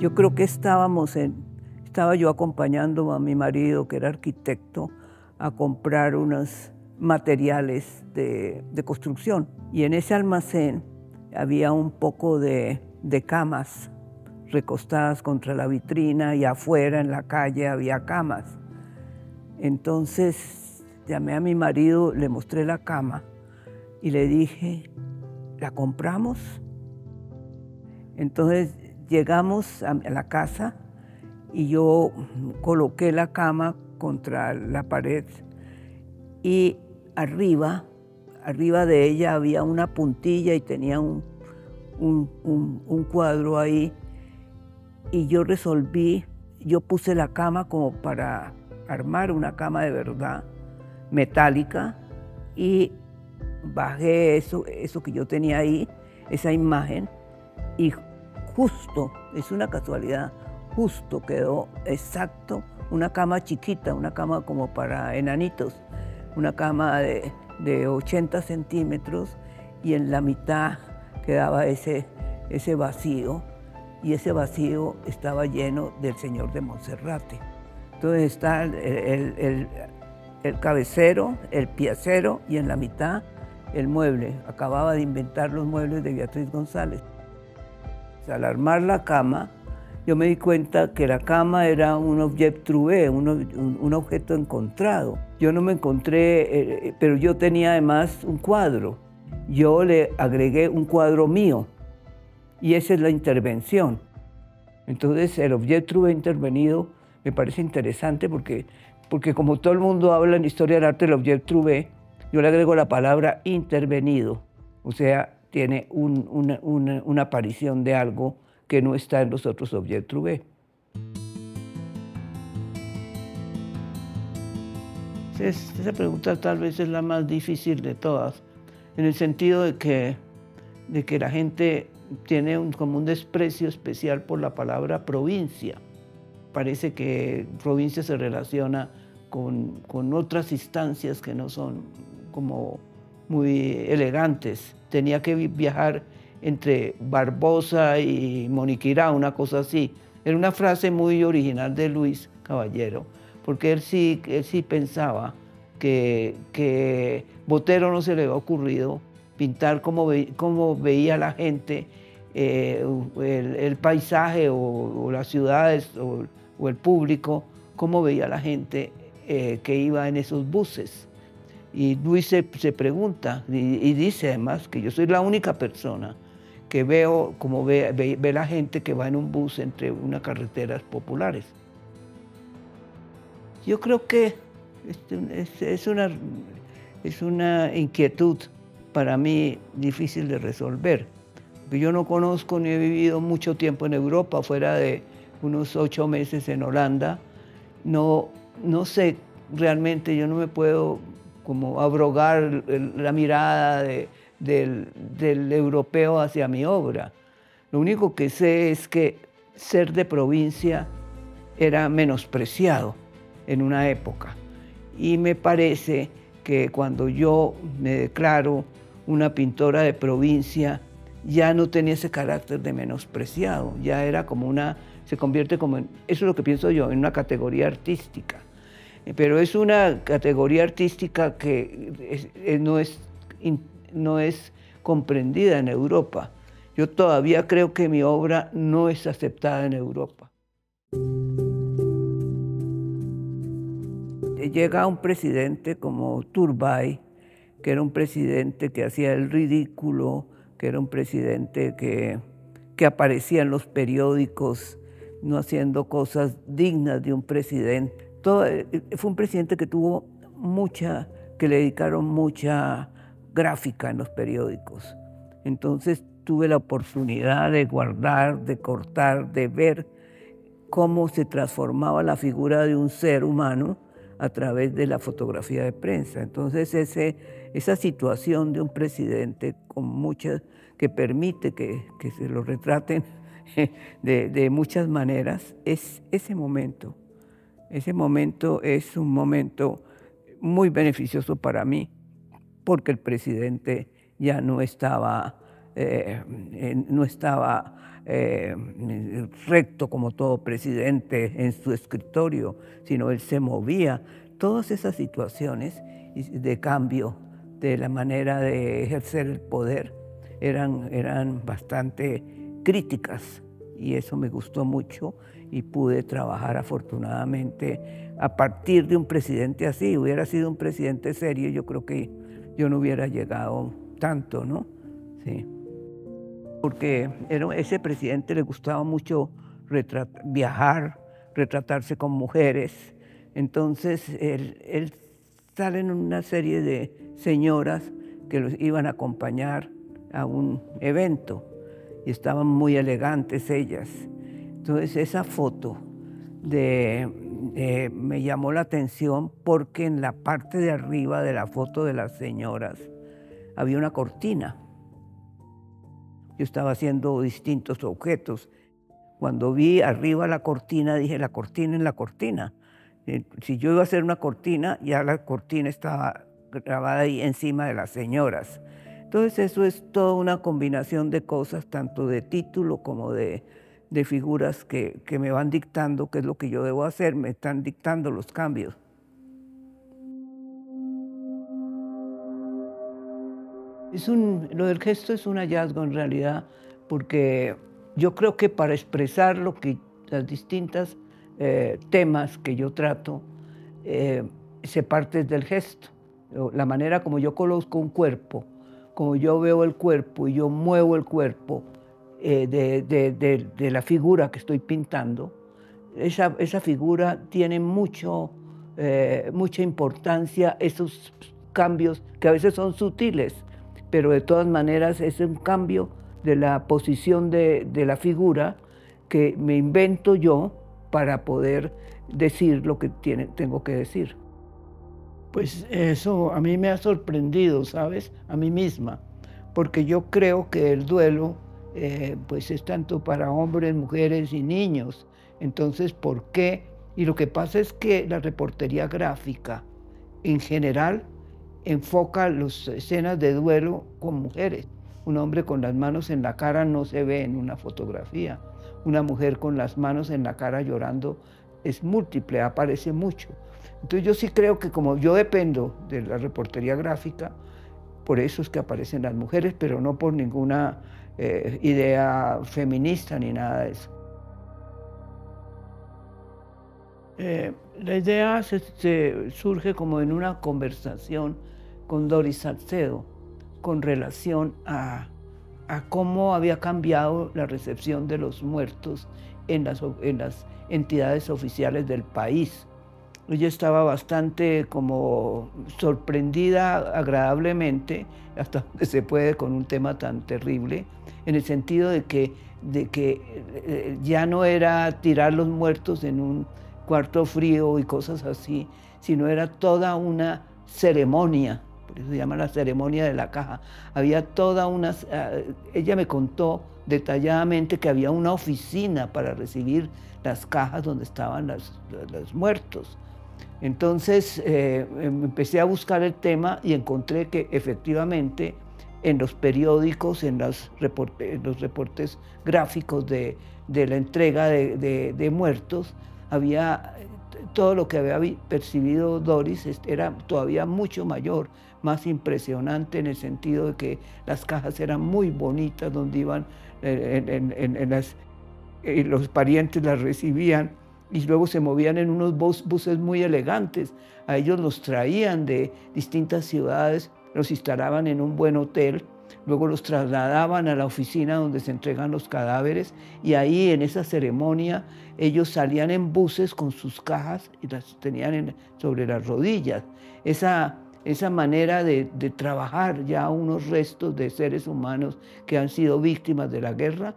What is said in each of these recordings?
Yo creo que estaba yo acompañando a mi marido, que era arquitecto, a comprar unos materiales de construcción. Y en ese almacén había un poco de camas recostadas contra la vitrina, y afuera en la calle había camas. Entonces llamé a mi marido, le mostré la cama y le dije, ¿la compramos? Entonces llegamos a la casa y yo coloqué la cama contra la pared, y arriba de ella había una puntilla y tenía un cuadro ahí, y yo puse la cama como para armar una cama de verdad, metálica, y bajé eso que yo tenía ahí, esa imagen, y justo, es una casualidad, justo quedó exacto una cama chiquita, una cama como para enanitos, una cama de 80 centímetros, y en la mitad quedaba ese vacío, y ese vacío estaba lleno del Señor de Monserrate. Entonces está el cabecero, el piecero, y en la mitad el mueble. Acababa de inventar los muebles de Beatriz González. Al armar la cama, yo me di cuenta que la cama era un objet trouvé, un objeto encontrado. Yo no me encontré, pero yo tenía además un cuadro. Yo le agregué un cuadro mío, y esa es la intervención. Entonces el objet trouvé intervenido me parece interesante porque como todo el mundo habla en historia del arte del objet trouvé, yo le agrego la palabra intervenido, o sea, tiene una aparición de algo que no está en los otros objet trouvé. Esa pregunta tal vez es la más difícil de todas, en el sentido de que la gente tiene como un desprecio especial por la palabra provincia. Parece que provincia se relaciona con otras instancias que no son como muy elegantes. Tenía que viajar entre Barbosa y Moniquirá, una cosa así. Era una frase muy original de Luis Caballero, porque él sí pensaba que Botero no se le había ocurrido pintar cómo veía la gente el paisaje o las ciudades o el público, cómo veía la gente que iba en esos buses. Y Luis se pregunta y dice además que yo soy la única persona que veo como ve la gente que va en un bus entre unas carreteras populares. Yo creo que es una inquietud para mí difícil de resolver. Porque yo no conozco ni he vivido mucho tiempo en Europa, fuera de unos 8 meses en Holanda. No sé realmente, yo no me puedo como abrogar la mirada del europeo hacia mi obra. Lo único que sé es que ser de provincia era menospreciado en una época. Y me parece que cuando yo me declaro una pintora de provincia, ya no tenía ese carácter de menospreciado, ya era como se convierte como eso es lo que pienso yo, en una categoría artística. Pero es una categoría artística que no es comprendida en Europa. Yo todavía creo que mi obra no es aceptada en Europa. Llega un presidente como Turbay, que era un presidente que hacía el ridículo, que era un presidente que aparecía en los periódicos no haciendo cosas dignas de un presidente. Fue un presidente que que le dedicaron mucha gráfica en los periódicos. Entonces tuve la oportunidad de guardar, de cortar, de ver cómo se transformaba la figura de un ser humano a través de la fotografía de prensa. Entonces esa situación de un presidente que permite que se lo retraten de muchas maneras, es ese momento. Ese momento es un momento muy beneficioso para mí, porque el presidente ya no estaba no estaba recto como todo presidente en su escritorio, sino él se movía. Todas esas situaciones de cambio de la manera de ejercer el poder eran bastante críticas, y eso me gustó mucho y pude trabajar afortunadamente a partir de un presidente así. Hubiera sido un presidente serio, yo creo que yo no hubiera llegado tanto, ¿no? Sí. Porque ese presidente le gustaba mucho viajar, retratarse con mujeres. Entonces él sale en una serie de señoras que los iban a acompañar a un evento y estaban muy elegantes ellas. Entonces esa foto me llamó la atención porque en la parte de arriba de la foto de las señoras había una cortina. Yo estaba haciendo distintos objetos. Cuando vi arriba la cortina, dije, la cortina es la cortina. Si yo iba a hacer una cortina, ya la cortina estaba grabada ahí encima de las señoras. Entonces eso es toda una combinación de cosas, tanto de título como de figuras que me van dictando qué es lo que yo debo hacer, me están dictando los cambios. Lo del gesto es un hallazgo en realidad, porque yo creo que para expresar las distintas temas que yo trato, se parte del gesto. La manera como yo coloco un cuerpo, como yo veo el cuerpo y yo muevo el cuerpo de la figura que estoy pintando, esa figura tiene mucha importancia, esos cambios que a veces son sutiles, pero de todas maneras es un cambio de la posición de la figura que me invento yo para poder decir lo que tengo que decir. Pues eso a mí me ha sorprendido, ¿sabes? A mí misma, porque yo creo que el duelo pues es tanto para hombres, mujeres y niños. Entonces, ¿por qué? Y lo que pasa es que la reportería gráfica en general enfoca las escenas de duelo con mujeres. Un hombre con las manos en la cara no se ve en una fotografía. Una mujer con las manos en la cara llorando es múltiple, aparece mucho. Entonces yo sí creo que como yo dependo de la reportería gráfica, por eso es que aparecen las mujeres, pero no por ninguna idea feminista ni nada de eso. La idea surge como en una conversación con Doris Salcedo con relación a cómo había cambiado la recepción de los muertos en las entidades oficiales del país. Ella estaba bastante como sorprendida agradablemente, hasta donde se puede con un tema tan terrible, en el sentido de que ya no era tirar los muertos en un cuarto frío y cosas así, sino era toda una ceremonia, por eso se llama la ceremonia de la caja. Había toda ella me contó detalladamente que había una oficina para recibir las cajas donde estaban los muertos. Entonces empecé a buscar el tema y encontré que efectivamente en los periódicos, en los reportes gráficos de la entrega de muertos, había todo lo que había percibido Doris era todavía mucho mayor, más impresionante en el sentido de que las cajas eran muy bonitas, donde iban los parientes las recibían y luego se movían en unos buses muy elegantes. A ellos los traían de distintas ciudades, los instalaban en un buen hotel, luego los trasladaban a la oficina donde se entregan los cadáveres y ahí en esa ceremonia ellos salían en buses con sus cajas y las tenían sobre las rodillas. Esa manera de trabajar ya unos restos de seres humanos que han sido víctimas de la guerra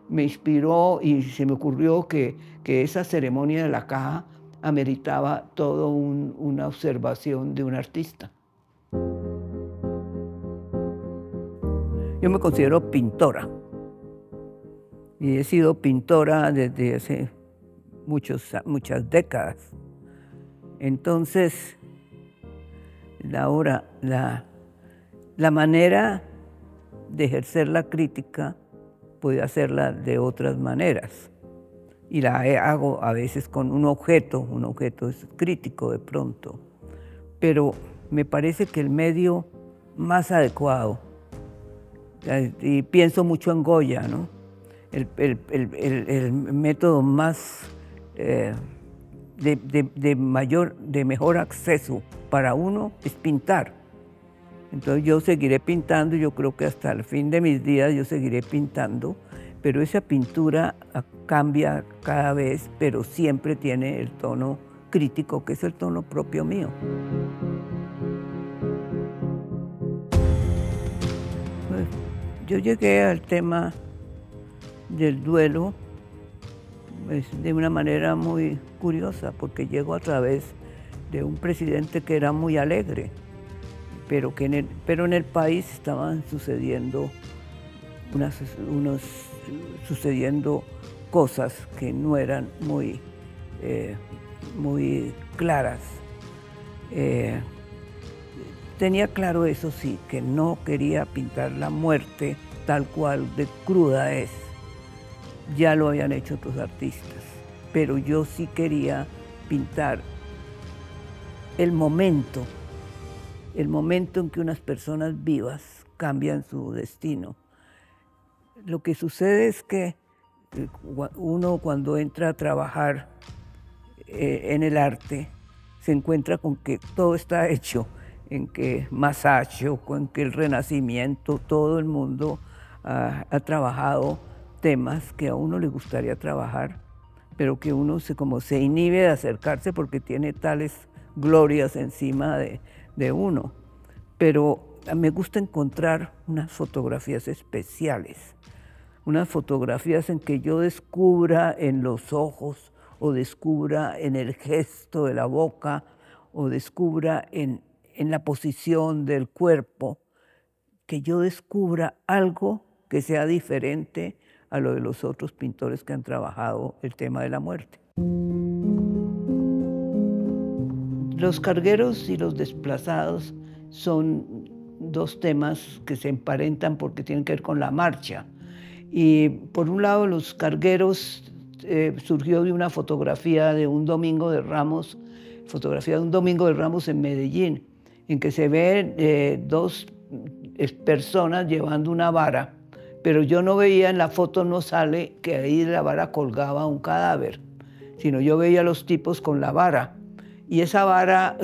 me inspiró y se me ocurrió que esa ceremonia de la caja ameritaba toda una observación de un artista. Yo me considero pintora y he sido pintora desde hace muchas décadas. Entonces, la manera de ejercer la crítica, puedo hacerla de otras maneras. Y la hago a veces con un objeto es crítico de pronto. Pero me parece que el medio más adecuado, y pienso mucho en Goya, ¿no? El método más de mejor acceso para uno es pintar. Entonces yo seguiré pintando, yo creo que hasta el fin de mis días yo seguiré pintando, pero esa pintura cambia cada vez, pero siempre tiene el tono crítico, que es el tono propio mío. Pues, yo llegué al tema del duelo pues, de una manera muy curiosa, porque llego a través de un presidente que era muy alegre, pero en el país estaban sucediendo sucediendo cosas que no eran muy claras. Tenía claro, eso sí, que no quería pintar la muerte tal cual de cruda es. Ya lo habían hecho otros artistas, pero yo sí quería pintar el momento en que unas personas vivas cambian su destino. Lo que sucede es que uno cuando entra a trabajar en el arte se encuentra con que todo está hecho, en que Masaccio, en que el Renacimiento, todo el mundo ha trabajado temas que a uno le gustaría trabajar, pero que uno como se inhibe de acercarse porque tiene tales glorias encima de uno. Pero me gusta encontrar unas fotografías especiales, unas fotografías en que yo descubra en los ojos, o descubra en el gesto de la boca, o descubra en la posición del cuerpo, que yo descubra algo que sea diferente a lo de los otros pintores que han trabajado el tema de la muerte. Los cargueros y los desplazados son dos temas que se emparentan porque tienen que ver con la marcha. Y por un lado, los cargueros surgió de una fotografía de un Domingo de Ramos, en Medellín, en que se ven dos personas llevando una vara, pero yo no veía, en la foto no sale que ahí de la vara colgaba un cadáver, sino yo veía a los tipos con la vara. Y esa vara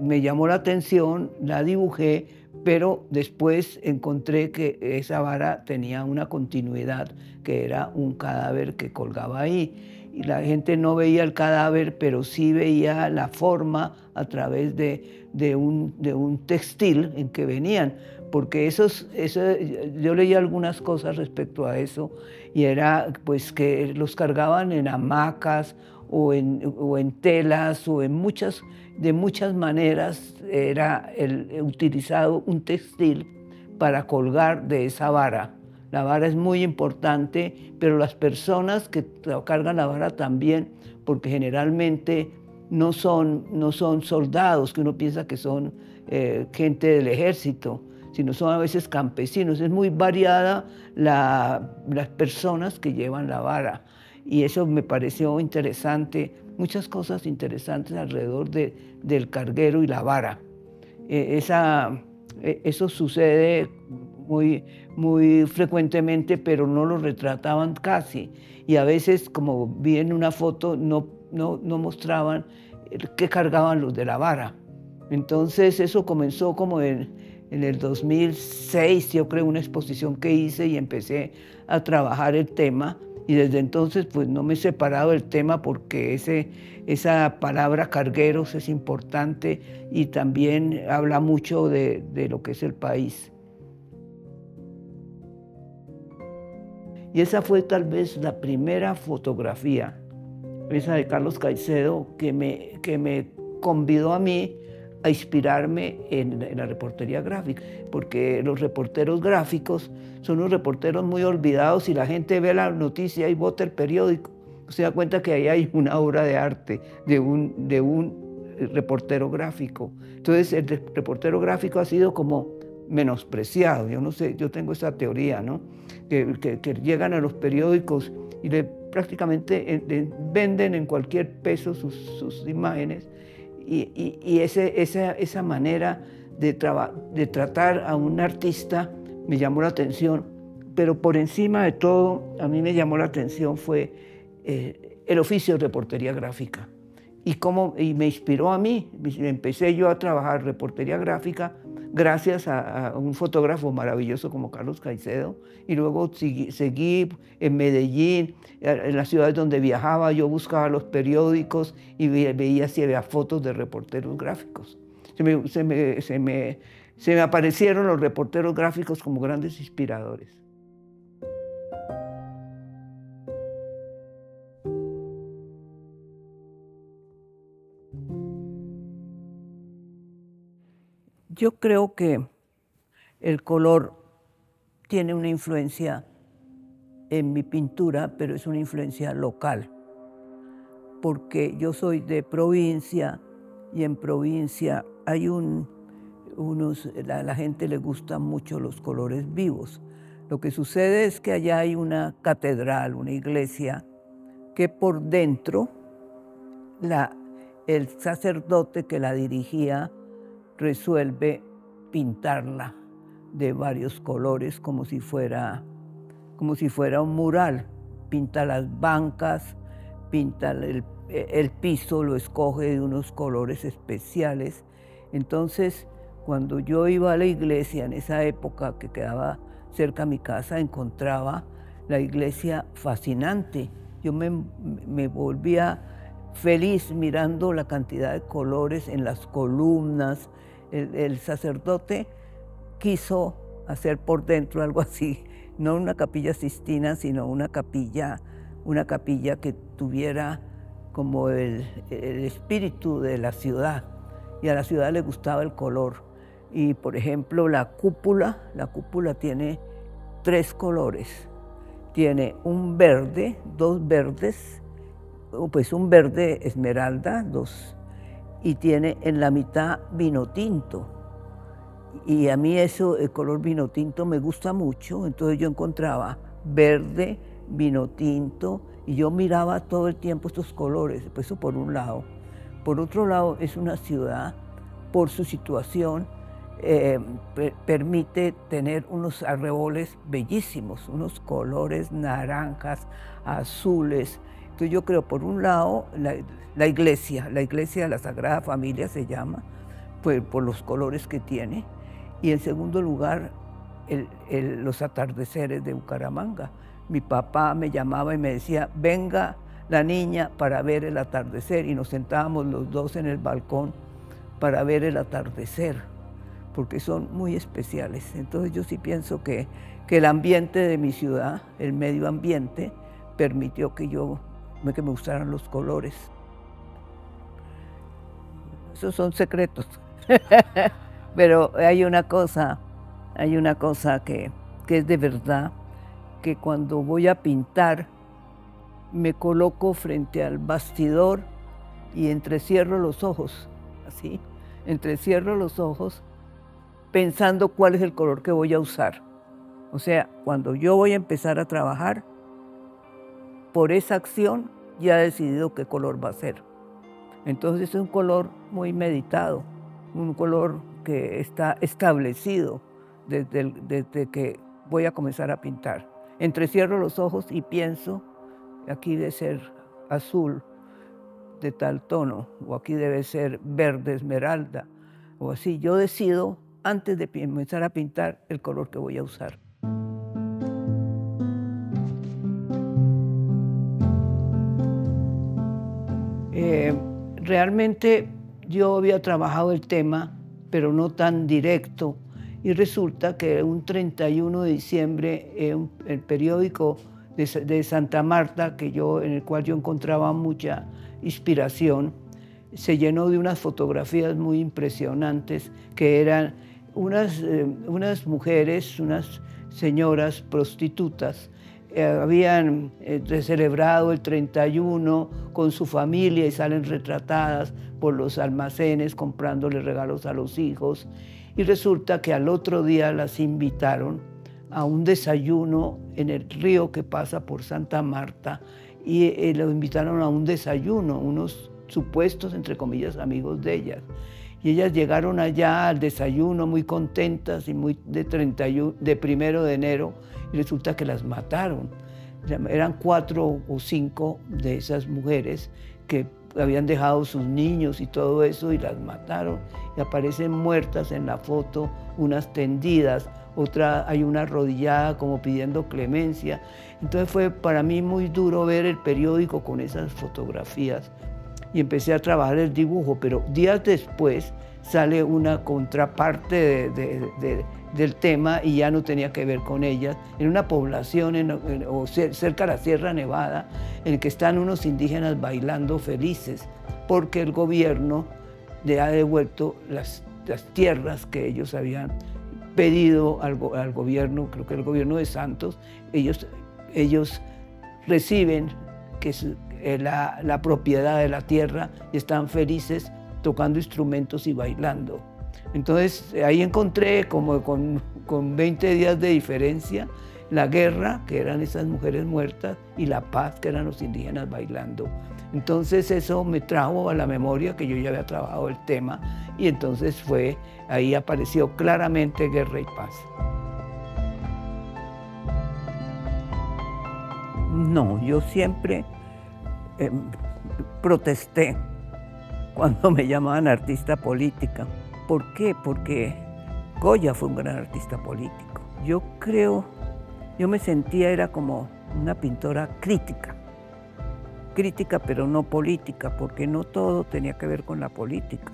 me llamó la atención, la dibujé, pero después encontré que esa vara tenía una continuidad, que era un cadáver que colgaba ahí. Y la gente no veía el cadáver, pero sí veía la forma a través de un textil en que venían, porque yo leí algunas cosas respecto a eso, y era pues que los cargaban en hamacas, o en telas, o de muchas maneras era utilizado un textil para colgar de esa vara. La vara es muy importante, pero las personas que cargan la vara también, porque generalmente no son soldados, que uno piensa que son gente del ejército, sino son a veces campesinos. Es muy variada las personas que llevan la vara. Y eso me pareció interesante, muchas cosas interesantes alrededor del carguero y la vara. Eso sucede muy frecuentemente, pero no lo retrataban casi. Y a veces, como vi en una foto, no mostraban qué cargaban los de la vara. Entonces eso comenzó como en el 2006, yo creo, una exposición que hice, y empecé a trabajar el tema. Y desde entonces pues no me he separado del tema, porque esa palabra cargueros es importante y también habla mucho de lo que es el país. Y esa fue tal vez la primera fotografía, esa de Carlos Caicedo, que me convidó a mí a inspirarme en la reportería gráfica, porque los reporteros gráficos son unos reporteros muy olvidados, y la gente ve la noticia y bota el periódico. Se da cuenta que ahí hay una obra de arte de un reportero gráfico. Entonces el reportero gráfico ha sido como menospreciado. Yo no sé, yo tengo esa teoría, ¿no? Que llegan a los periódicos y prácticamente venden en cualquier peso sus imágenes, y esa manera de tratar a un artista me llamó la atención. Pero por encima de todo, a mí me llamó la atención fue el oficio de reportería gráfica. Y me inspiró a mí. Empecé yo a trabajar reportería gráfica gracias a un fotógrafo maravilloso como Carlos Caicedo, y luego seguí en Medellín, en las ciudades donde viajaba. Yo buscaba los periódicos y veía si había fotos de reporteros gráficos. Se me aparecieron los reporteros gráficos como grandes inspiradores. Yo creo que el color tiene una influencia en mi pintura, pero es una influencia local, porque yo soy de provincia, y en provincia hay la gente le gustan mucho los colores vivos. Lo que sucede es que allá hay una catedral, una iglesia, que por dentro el sacerdote que la dirigía resuelve pintarla de varios colores como si fuera un mural. Pinta las bancas, pinta el piso, lo escoge de unos colores especiales. Entonces, cuando yo iba a la iglesia en esa época, que quedaba cerca a mi casa, encontraba la iglesia fascinante. Yo me volvía feliz mirando la cantidad de colores en las columnas. El sacerdote quiso hacer por dentro algo así, no una capilla Sistina, sino una capilla que tuviera como el espíritu de la ciudad, y a la ciudad le gustaba el color. Y por ejemplo, la cúpula tiene 3 colores. Tiene un verde, 2 verdes, pues un verde esmeralda, 2, y tiene en la mitad vino tinto. Y a mí el color vino tinto me gusta mucho, entonces yo encontraba verde, vino tinto, y yo miraba todo el tiempo estos colores. Pues eso por un lado. Por otro lado, es una ciudad, por su situación, permite tener unos arreboles bellísimos, unos colores naranjas, azules. Entonces yo creo, por un lado, la iglesia de la Sagrada Familia se llama, pues, por los colores que tiene. Y en segundo lugar, los atardeceres de Bucaramanga. Mi papá me llamaba y me decía, venga la niña para ver el atardecer, y nos sentábamos los dos en el balcón para ver el atardecer, porque son muy especiales. Entonces yo sí pienso que el ambiente de mi ciudad, el medio ambiente, permitió que me gustaran los colores. Esos son secretos. Pero hay una cosa que es de verdad, que cuando voy a pintar, me coloco frente al bastidor y entrecierro los ojos, así, entrecierro los ojos pensando cuál es el color que voy a usar. O sea, cuando yo voy a empezar a trabajar, por esa acción ya he decidido qué color va a ser. Entonces es un color muy meditado, un color que está establecido desde que voy a comenzar a pintar. Entrecierro los ojos y pienso, aquí debe ser azul de tal tono, o aquí debe ser verde esmeralda, o así. Yo decido, antes de comenzar a pintar, el color que voy a usar. Realmente yo había trabajado el tema, pero no tan directo, y resulta que un 31 de diciembre el periódico de Santa Marta, en el cual yo encontraba mucha inspiración, se llenó de unas fotografías muy impresionantes, que eran unas mujeres, unas señoras prostitutas, habían celebrado el 31 con su familia y salen retratadas por los almacenes comprándole regalos a los hijos. Y resulta que al otro día las invitaron a un desayuno en el río que pasa por Santa Marta y lo invitaron a un desayuno, unos supuestos, entre comillas, amigos de ellas. Y ellas llegaron allá al desayuno muy contentas y muy de 1 de enero y resulta que las mataron. Eran 4 o 5 de esas mujeres que habían dejado sus niños y todo eso y las mataron y aparecen muertas en la foto, unas tendidas, otra hay una arrodillada como pidiendo clemencia. Entonces fue para mí muy duro ver el periódico con esas fotografías y empecé a trabajar el dibujo, pero días después sale una contraparte del tema y ya no tenía que ver con ellas, en una población cerca de la Sierra Nevada, en que están unos indígenas bailando felices, porque el gobierno le ha devuelto las tierras que ellos habían pedido al gobierno, creo que el gobierno de Santos. Ellos reciben la propiedad de la tierra y están felices tocando instrumentos y bailando. Entonces ahí encontré como con 20 días de diferencia la guerra, que eran esas mujeres muertas, y la paz, que eran los indígenas bailando. Entonces eso me trajo a la memoria que yo ya había trabajado el tema y entonces ahí apareció claramente Guerra y Paz. No, yo siempre protesté cuando me llamaban artista política. ¿Por qué? Porque Goya fue un gran artista político. Yo me sentía, era como una pintora crítica, pero no política, porque no todo tenía que ver con la política.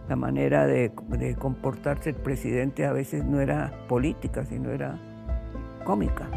La manera de comportarse el presidente a veces no era política, sino era cómica.